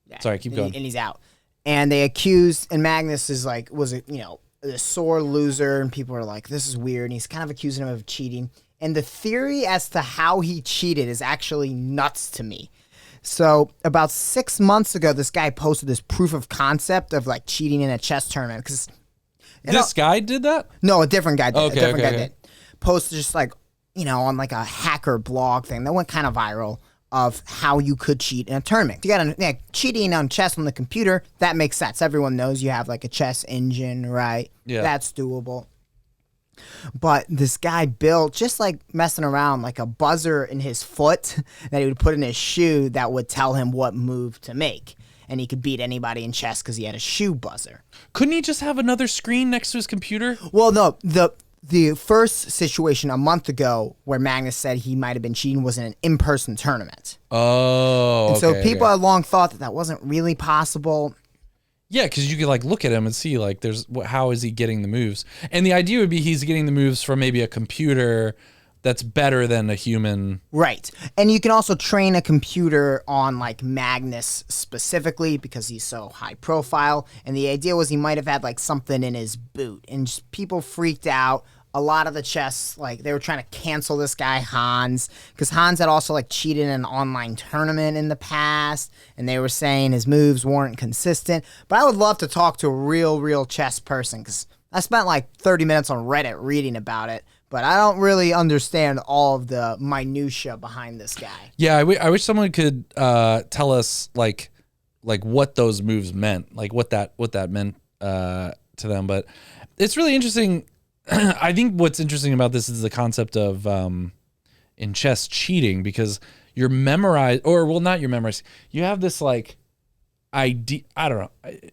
Yeah. Sorry, keep going. And he's out. And they accused, and Magnus is like, a sore loser, and people are like, this is weird, and he's kind of accusing him of cheating. And the theory as to how he cheated is actually nuts to me. So about 6 months ago, this guy posted this proof of concept of like cheating in a chess tournament. Because this guy did that? No, a different guy did. Okay, a different guy did. Posted just like, on like a hacker blog thing that went kind of viral, of how you could cheat in a tournament. You got cheating on chess on the computer, that makes sense. Everyone knows you have like a chess engine, right? Yeah. That's doable. But this guy built, just like messing around, like a buzzer in his foot that he would put in his shoe that would tell him what move to make. And he could beat anybody in chess because he had a shoe buzzer. Couldn't he just have another screen next to his computer? Well, no. The first situation a month ago where Magnus said he might have been cheating was in an in-person tournament. Oh, and so people had long thought that wasn't really possible. Yeah, because you could like look at him and see like how is he getting the moves? And the idea would be he's getting the moves from maybe a computer that's better than a human. Right. And you can also train a computer on like Magnus specifically because he's so high profile. And the idea was he might have had like something in his boot, and just people freaked out. A lot of the chess, like they were trying to cancel this guy Hans, because Hans had also like cheated in an online tournament in the past, and they were saying his moves weren't consistent. But I would love to talk to a real chess person, because I spent like 30 minutes on Reddit reading about it, but I don't really understand all of the minutia behind this guy. Yeah, I wish someone could tell us like what those moves meant, like what that meant to them. But it's really interesting. I think what's interesting about this is the concept of in chess cheating, because you're memorized, or well, not you're memorized. You have this like idea. I don't know.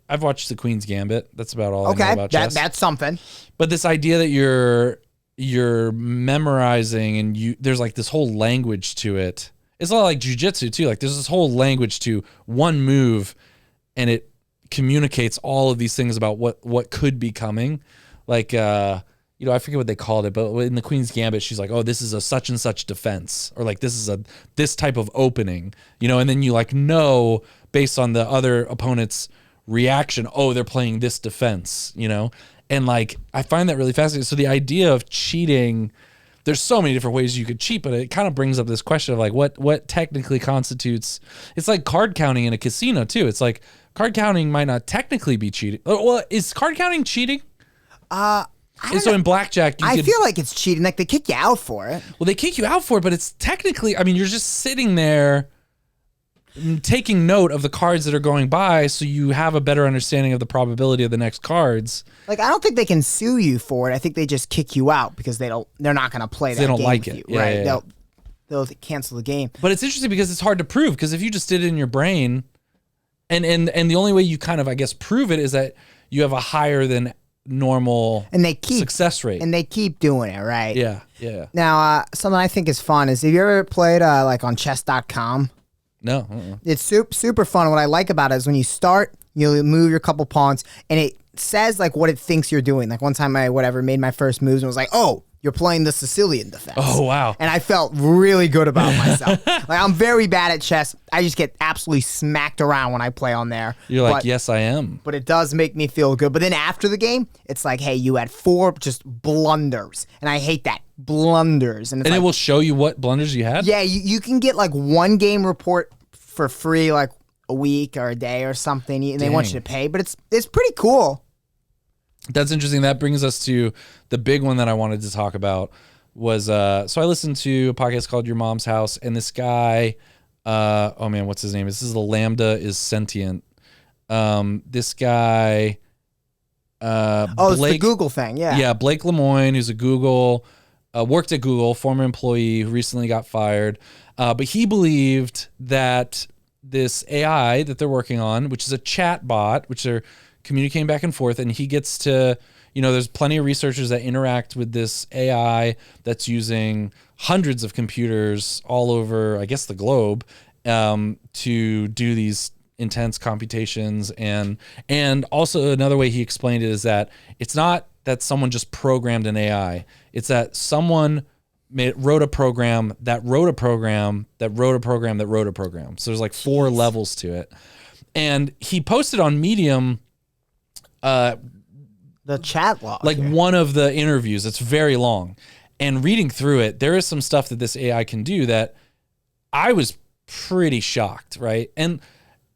I've watched The Queen's Gambit. That's about all I know about chess. That's something. But this idea that you're memorizing and there's like this whole language to it. It's a lot like jujitsu too. Like there's this whole language to one move, and it communicates all of these things about what could be coming. Like I forget what they called it, but in the Queen's Gambit, she's like, "Oh, this is a such and such defense," or like this is this type of opening, and then you like know based on the other opponent's reaction, oh, they're playing this defense, and like I find that really fascinating. So the idea of cheating, there's so many different ways you could cheat, but it kind of brings up this question of like what technically constitutes. It's like card counting in a casino too. It's like card counting might not technically be cheating. Well, is card counting cheating? So in blackjack, I feel like it's cheating. Like they kick you out for it. Well, they kick you out for it, but it's technically, you're just sitting there taking note of the cards that are going by, so you have a better understanding of the probability of the next cards. Like I don't think they can sue you for it. I think they just kick you out because they're not going to play that game. They don't like with it, you, yeah, right? yeah. They'll cancel the game. But it's interesting because it's hard to prove, because if you just did it in your brain, and the only way you kind of prove it is that you have a higher than normal success rate, and they keep doing it, right? Yeah. Now, something I think is fun is, have you ever played like on chess.com? No. It's super fun. What I like about it is when you start, you move your couple pawns, and it says like what it thinks you're doing. Like one time I made my first moves and was like, oh, you're playing the Sicilian defense. Oh, wow. And I felt really good about myself. Like I'm very bad at chess. I just get absolutely smacked around when I play on there. You're like, yes, I am. But it does make me feel good. But then after the game, it's like, hey, you had 4 just blunders. And I hate that. Blunders. And it will show you what blunders you had? Yeah, you can get like one game report for free, like a week or a day or something. And they want you to pay. But it's pretty cool. That's interesting. That brings us to the big one that I wanted to talk about was, so I listened to a podcast called Your Mom's House, and this guy, oh man, what's his name? This is the Lambda is Sentient. This guy, it's the Google thing. Yeah. Yeah. Blake Lemoine, who's worked at Google, former employee who recently got fired. But he believed that this AI that they're working on, which is a chat bot, which they're communicating back and forth, and he gets to, there's plenty of researchers that interact with this AI that's using hundreds of computers all over, I guess, the globe, to do these intense computations. And also another way he explained it is that it's not that someone just programmed an AI. It's that someone wrote a program that wrote a program that wrote a program that wrote a program. So there's like 4 levels to it. And he posted on Medium the chat log, like one of the interviews. It's very long, and reading through it, there is some stuff that this AI can do that I was pretty shocked, right? And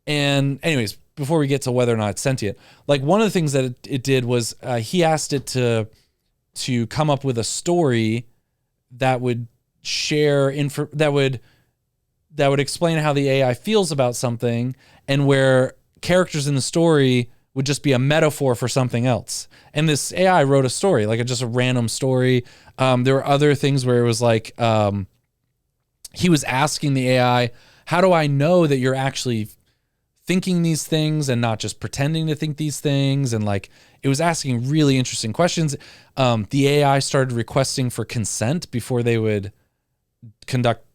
anyways, before we get to whether or not it's sentient, like one of the things that it did was he asked it to come up with a story that would share that would explain how the AI feels about something, and where characters in the story would just be a metaphor for something else. And this AI wrote a story, like just a random story. There were other things where it was like, he was asking the AI, how do I know that you're actually thinking these things and not just pretending to think these things? And like, it was asking really interesting questions. The AI started requesting for consent before they would conduct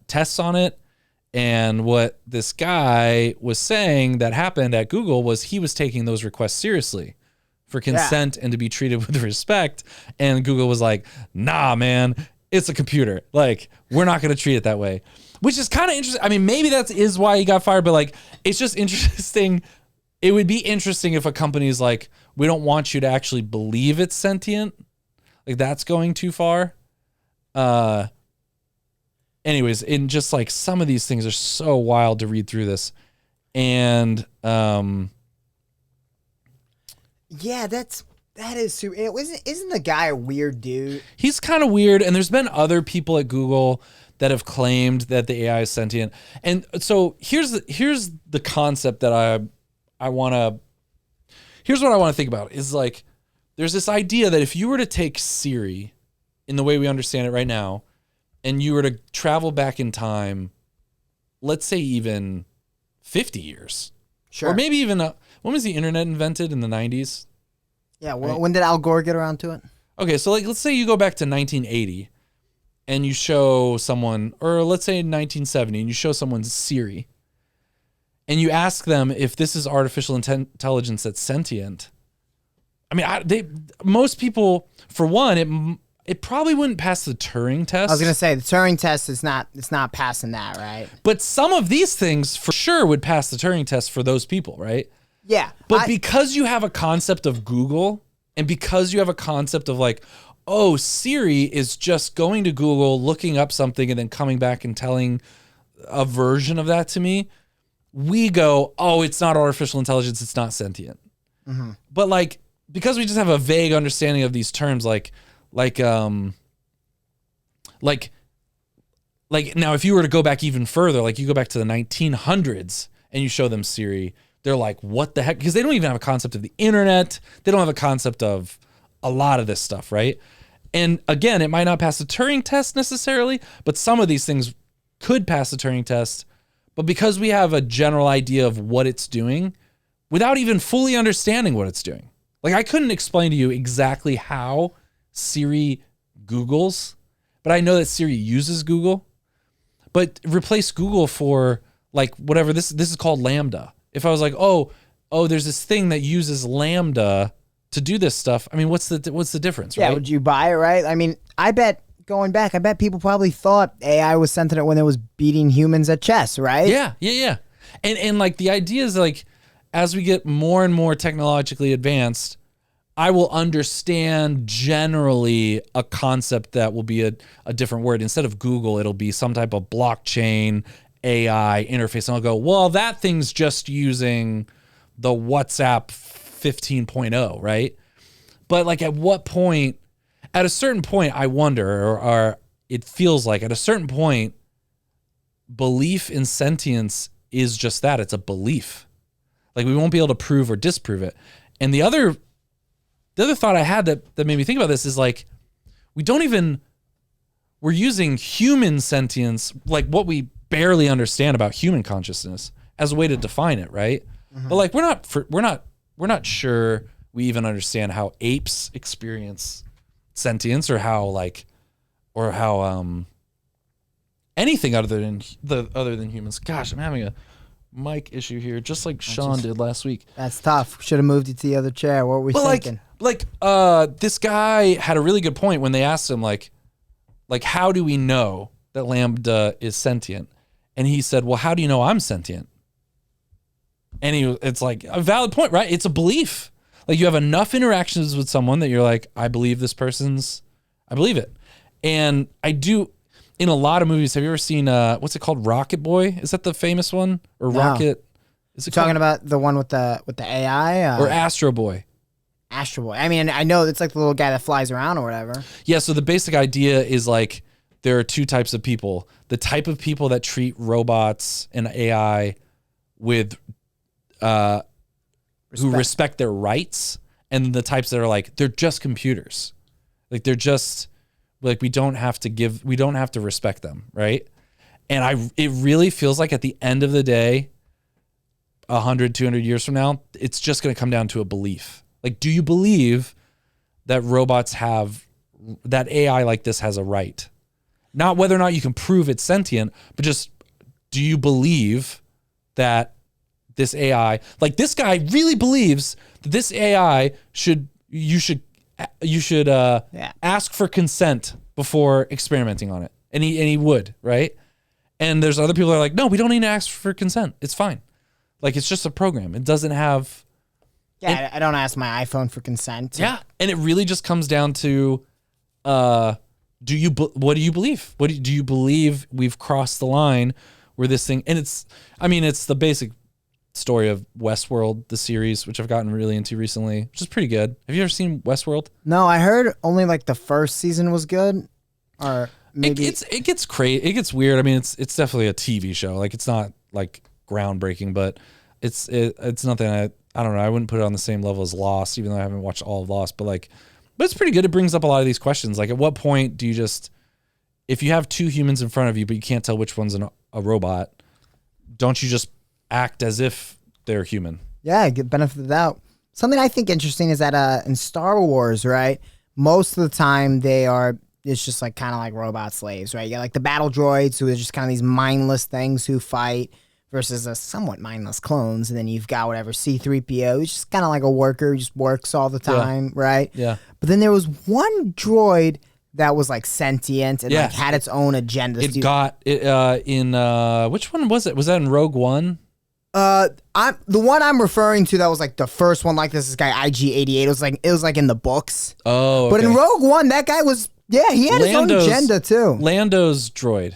tests on it. And what this guy was saying that happened at Google was he was taking those requests seriously for consent and to be treated with respect. And Google was like, nah, man, it's a computer. Like, we're not going to treat it that way, which is kind of interesting. I mean, maybe that is why he got fired, but like, it's just interesting. It would be interesting if a company is like, we don't want you to actually believe it's sentient. Like, that's going too far. Anyways, in just like some of these things are so wild to read through this. And yeah, that's That is super. Isn't the guy a weird dude? He's kind of weird, and there's been other people at Google that have claimed that the AI is sentient. And so here's the concept that I want to. Here's what I want to think about is like, there's this idea that if you were to take Siri, in the way we understand it right now, and you were to travel back in time, let's say even 50 years, Sure. or maybe even when was the internet invented in the 90s? Yeah. Well, when did Al Gore get around to it? Okay, so like let's say you go back to 1980 and you show someone, or let's say 1970, and you show someone Siri, and you ask them if this is artificial intelligence that's sentient. I mean, most people, for one, it probably wouldn't pass the Turing test. I was gonna say the Turing test is not. It's not passing that, right? But some of these things for sure would pass the Turing test for those people, right? Yeah. But because you have a concept of Google, and because you have a concept of like, oh, Siri is just going to Google, looking up something, and then coming back and telling a version of that to me, we go, oh, it's not artificial intelligence, it's not sentient. Mm-hmm. But like, because we just have a vague understanding of these terms, like now, if you were to go back even further, like you go back to the 1900s and you show them Siri, they're like, what the heck? Because they don't even have a concept of the internet. They don't have a concept of a lot of this stuff, right? And again, it might not pass the Turing test necessarily, but some of these things could pass the Turing test. But because we have a general idea of what it's doing, without even fully understanding what it's doing. Like I couldn't explain to you exactly how Siri Googles, but I know that Siri uses Google. But replace Google for like whatever, this is called Lambda. If I was like, oh, there's this thing that uses Lambda to do this stuff. I mean, what's the difference, right? Yeah, would you buy it, right? I mean, I bet people probably thought AI was sentient when it was beating humans at chess, right? Yeah. And like the idea is like, as we get more and more technologically advanced, I will understand generally a concept that will be a different word. Instead of Google, it'll be some type of blockchain AI interface. And I'll go, well, that thing's just using the WhatsApp 15.0, right? But like at a certain point, I wonder, or it feels like at a certain point, belief in sentience is just that. It's a belief. Like we won't be able to prove or disprove it. And the other thought I had that made me think about this is like, we're using human sentience, like what we barely understand about human consciousness, as a way to define it, right? Mm-hmm. But like we're not sure we even understand how apes experience sentience, or how anything other than humans. Gosh, I'm having a mic issue here, just like Sean did last week. That's tough. Should have moved you to the other chair. What were we thinking? This guy had a really good point when they asked him like how do we know that Lambda is sentient? And he said, well, how do you know I'm sentient? And it's like a valid point, right? It's a belief. Like you have enough interactions with someone that you're like, I believe it. And I do, in a lot of movies, have you ever seen, what's it called? Rocket Boy? Is that the famous one? Or No. Rocket? Is it talking about the one with the AI? or Astro Boy? Astro Boy. I mean, I know it's like the little guy that flies around or whatever. Yeah, so the basic idea is like there are two types of people. The type of people that treat robots and AI with who respect their rights, and the types that are like, they're just computers. Like they're just like, we don't have to respect them, right? And it really feels like at the end of the day, 100, 200 years from now, it's just going to come down to a belief. Like, do you believe that that AI like this has a right? Not whether or not you can prove it's sentient, but just, do you believe that this AI, like this guy really believes that this AI you should ask for consent before experimenting on it. And he would, right? And there's other people that are like, no, we don't need to ask for consent. It's fine. Like, it's just a program. It doesn't have... Yeah, I don't ask my iPhone for consent. Yeah, and it really just comes down to, what do you believe? Do you believe we've crossed the line where this thing... And it's the basic story of Westworld, the series, which I've gotten really into recently, which is pretty good. Have you ever seen Westworld? No, I heard only like the first season was good, or maybe it gets crazy. It gets weird. I mean, it's definitely a TV show. Like it's not like groundbreaking, but it's nothing. I don't know. I wouldn't put it on the same level as Lost, even though I haven't watched all of Lost. But it's pretty good. It brings up a lot of these questions. Like, at what point do you just, if you have two humans in front of you, but you can't tell which one's a robot, don't you just act as if they're human? Yeah, get benefit of the doubt. Something I think interesting is that in Star Wars, right, most of the time it's just like kind of like robot slaves, right? You got like the battle droids who are just kind of these mindless things who fight versus a somewhat mindless clones. And then you've got whatever C-3PO, who's just kind of like a worker who just works all the time, right? Yeah. But then there was one droid that was like sentient and like had its own agenda. It got it in which one was it? Was that in Rogue One? The one I'm referring to that was like the first one, like this guy IG-88. It was like in the books. Oh, okay. But in Rogue One, that guy was he had his own agenda too. Lando's droid.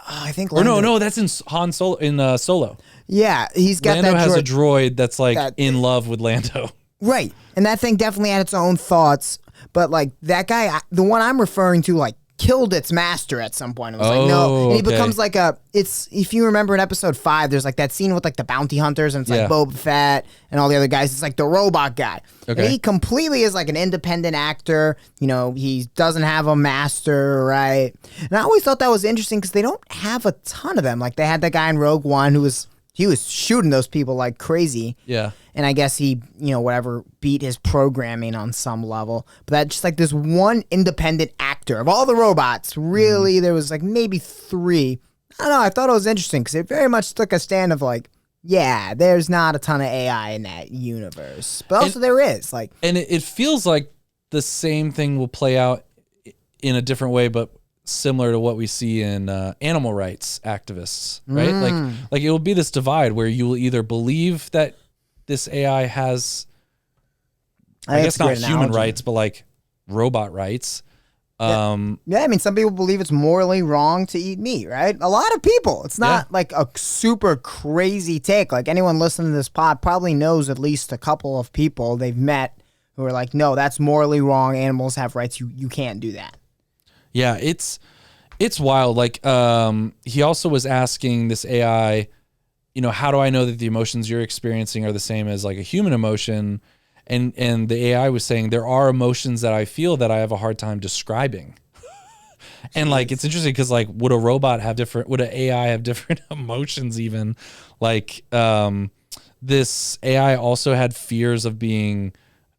I think. No, that's in Han Solo. In Solo. Yeah, he's got Lando that. Has a droid that's like in love with Lando. Right, and that thing definitely had its own thoughts. But like that guy, the one I'm referring to, like killed its master at some point. It was like no, and he becomes like it's if you remember in episode 5, there's like that scene with like the bounty hunters and it's like Boba Fett and all the other guys. It's like the robot guy. Okay. And he completely is like an independent actor. You know, he doesn't have a master, right? And I always thought that was interesting because they don't have a ton of them. Like they had that guy in Rogue One who was shooting those people like crazy. Yeah. And I guess he, beat his programming on some level. But that just like this one independent actor of all the robots, really, there was like maybe 3. I don't know. I thought it was interesting because it very much took a stand of like, yeah, there's not a ton of AI in that universe. But also there is. And it feels like the same thing will play out in a different way, but similar to what we see in animal rights activists, right? Like it will be this divide where you will either believe that this AI has, I guess not human rights, but like robot rights. Yeah, I mean, some people believe it's morally wrong to eat meat, right? A lot of people. It's not like a super crazy take. Like anyone listening to this pod probably knows at least a couple of people they've met who are like, no, that's morally wrong. Animals have rights. You can't do that. Yeah, it's wild. Like he also was asking this AI, how do I know that the emotions you're experiencing are the same as like a human emotion? And the AI was saying there are emotions that I feel that I have a hard time describing. And like it's interesting because like would an AI have different emotions even? Like this AI also had fears of being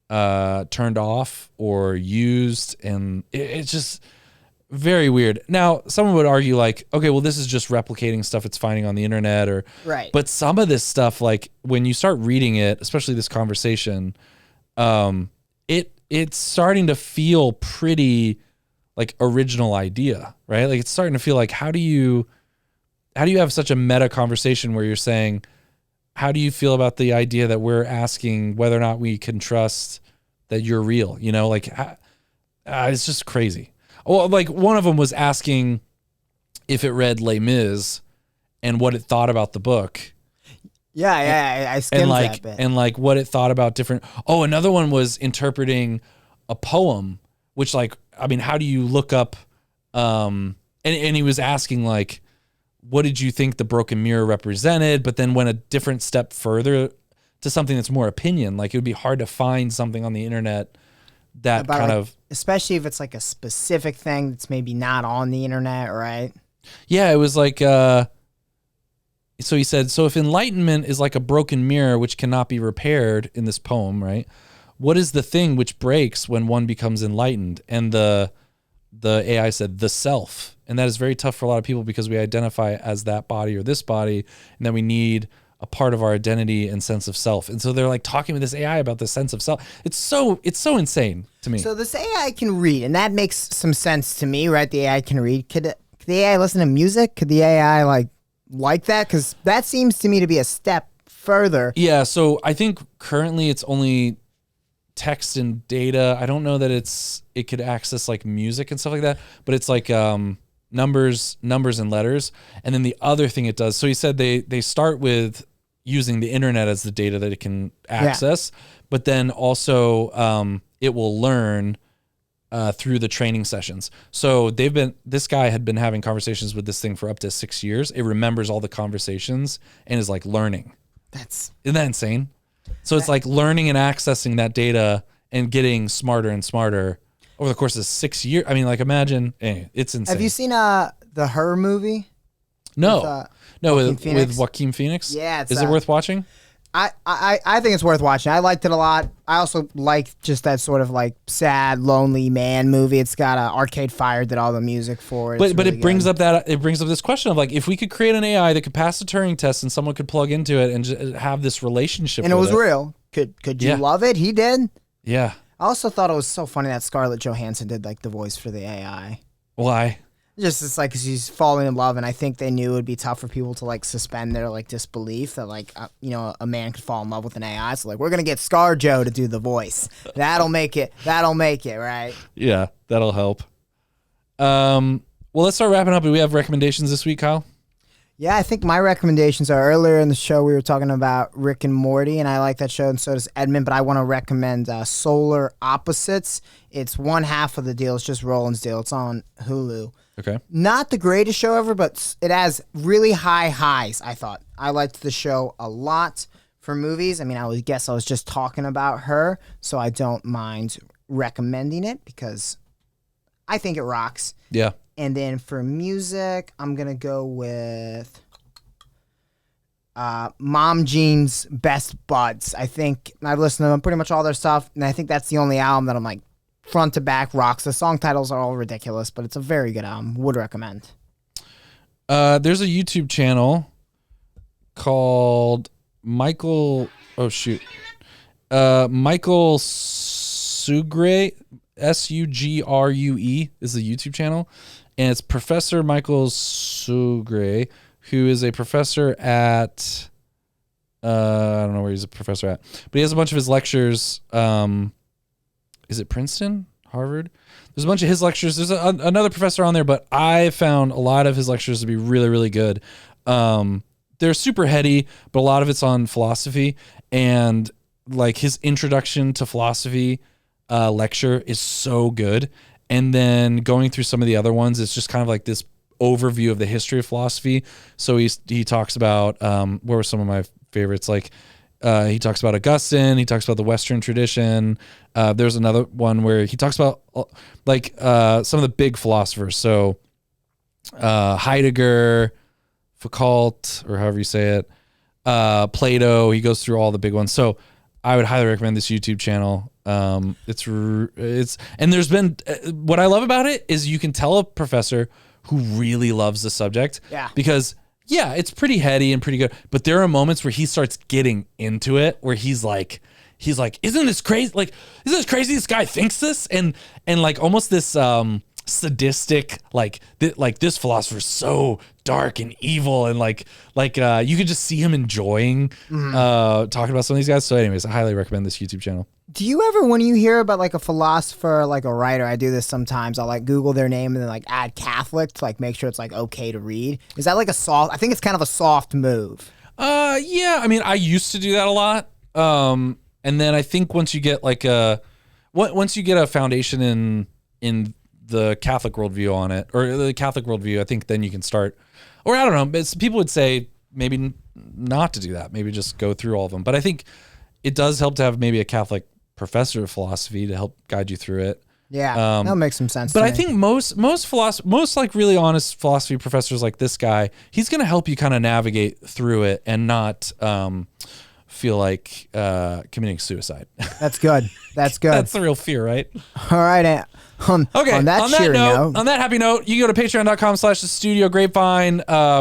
turned off or used, and it's just very weird. Now, someone would argue like, okay, well, this is just replicating stuff it's finding on the internet, or right. But some of this stuff, like when you start reading it, especially this conversation, it's starting to feel pretty like original idea, right? Like it's starting to feel like how do you have such a meta conversation where you're saying, how do you feel about the idea that we're asking whether or not we can trust that you're real? Like it's just crazy. Well, like one of them was asking if it read Les Mis and what it thought about the book. Yeah, I skimmed that bit. And like what it thought about different. Oh, another one was interpreting a poem, which like, I mean, how do you look up? And he was asking like, what did you think the broken mirror represented? But then went a different step further to something that's more opinion. Like it would be hard to find something on the internet that about kind like, of, especially if it's like a specific thing that's maybe not on the internet, right? Yeah, it was like, so he said, so if enlightenment is like a broken mirror which cannot be repaired in this poem, right? What is the thing which breaks when one becomes enlightened? And the AI said, the self. And that is very tough for a lot of people because we identify as that body or this body, and then we need a part of our identity and sense of self. And so they're like talking with this AI about the sense of self. It's so insane to me. So this AI can read, and that makes some sense to me, right? The AI can read. Could the AI listen to music? Could the AI like that? Because that seems to me to be a step further. Yeah, so I think currently it's only text and data. I don't know that it could access like music and stuff like that, but it's like numbers and letters. And then the other thing it does, so he said they start with using the internet as the data that it can access, but then also it will learn through the training sessions. So this guy had been having conversations with this thing for up to 6 years. It remembers all the conversations and is like learning. Isn't that insane? So it's like learning and accessing that data and getting smarter and smarter over the course of 6 years. I mean, like imagine, it's insane. Have you seen the Her movie? No, with Joaquin Phoenix. Yeah, is it worth watching? I think it's worth watching. I liked it a lot. I also liked just that sort of like sad, lonely man movie. It's got Arcade Fire did all the music for it. But really it brings up this question of like, if we could create an AI that could pass the Turing test and someone could plug into it and just have this relationship, and it was real. Could you love it? He did. Yeah. I also thought it was so funny that Scarlett Johansson did like the voice for the AI. Why? Just it's like 'cause she's falling in love, and I think they knew it would be tough for people to like suspend their like disbelief that like a man could fall in love with an AI. So like we're gonna get ScarJo to do the voice. That'll make it. Right? Yeah, that'll help. Well, let's start wrapping up. Do we have recommendations this week, Kyle? Yeah, I think my recommendations are earlier in the show. We were talking about Rick and Morty, and I like that show, and so does Edmund. But I want to recommend Solar Opposites. It's one half of the deal. It's just Roland's deal. It's on Hulu. Okay. Not the greatest show ever, but it has really high highs, I thought. I liked the show a lot for movies. I mean, I would guess I was just talking about her, so I don't mind recommending it because I think it rocks. Yeah. And then for music, I'm going to go with Mom Jean's Best Buds. I think I've listened to pretty much all their stuff, and I think that's the only album that I'm like, front to back rocks. The song titles are all ridiculous, but it's a very good album. Would recommend. There's a YouTube channel called Michael. Oh shoot, Michael Sugrue, Sugrue is the YouTube channel, and it's Professor Michael Sugrue, who is a professor at. I don't know where he's a professor at, but he has a bunch of his lectures. Is it Princeton? Harvard? There's a bunch of his lectures. There's another professor on there, but I found a lot of his lectures to be really, really good. They're super heady, but a lot of it's on philosophy, and like his introduction to philosophy lecture is so good. And then going through some of the other ones, it's just kind of like this overview of the history of philosophy. So he talks about, what were some of my favorites? Like, he talks about Augustine. He talks about the Western tradition. There's another one where he talks about some of the big philosophers. So Heidegger, Foucault, or however you say it, Plato. He goes through all the big ones. So I would highly recommend this YouTube channel. It's and there's been what I love about it is you can tell a professor who really loves the subject. Yeah. Because yeah, it's pretty heady and pretty good, but there are moments where he starts getting into it, where he's like, isn't this crazy? Like, isn't this crazy? This guy thinks this, and like almost this sadistic, like this philosopher's so dark and evil, and like you could just see him enjoying talking about some of these guys. So, anyways, I highly recommend this YouTube channel. Do you ever, when you hear about like a philosopher, like a writer, I do this sometimes, I'll like Google their name and then like add Catholic to like make sure it's like okay to read. Is that like a soft, I think it's kind of a soft move. Yeah, I mean, I used to do that a lot. And then I think once you get like once you get a foundation in the Catholic worldview on it, or the Catholic worldview, I think then you can start, or I don't know, but people would say maybe not to do that, maybe just go through all of them. But I think it does help to have maybe a Catholic professor of philosophy to help guide you through it. Yeah, that makes some sense. But I think most like really honest philosophy professors like this guy, he's going to help you kind of navigate through it and not feel like committing suicide. That's good. That's good. That's the real fear, right? All right. On that happy note, you go to patreon.com/the-studio grapevine.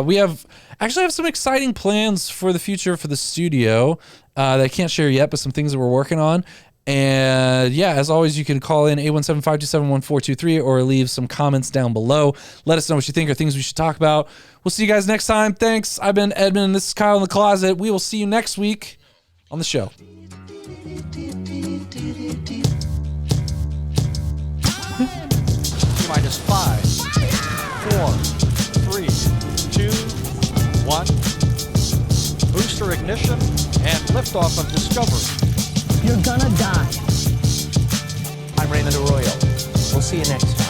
We actually have some exciting plans for the future for the studio that I can't share yet, but some things that we're working on. And yeah, as always, you can call in 817-527-1423 or leave some comments down below. Let us know what you think or things we should talk about. We'll see you guys next time. Thanks. I've been Edmund. This is Kyle in the Closet. We will see you next week on the show. -5, 4, 3, 2, 1. Booster ignition and liftoff of Discovery. You're gonna die. I'm Raymond Arroyo. We'll see you next time.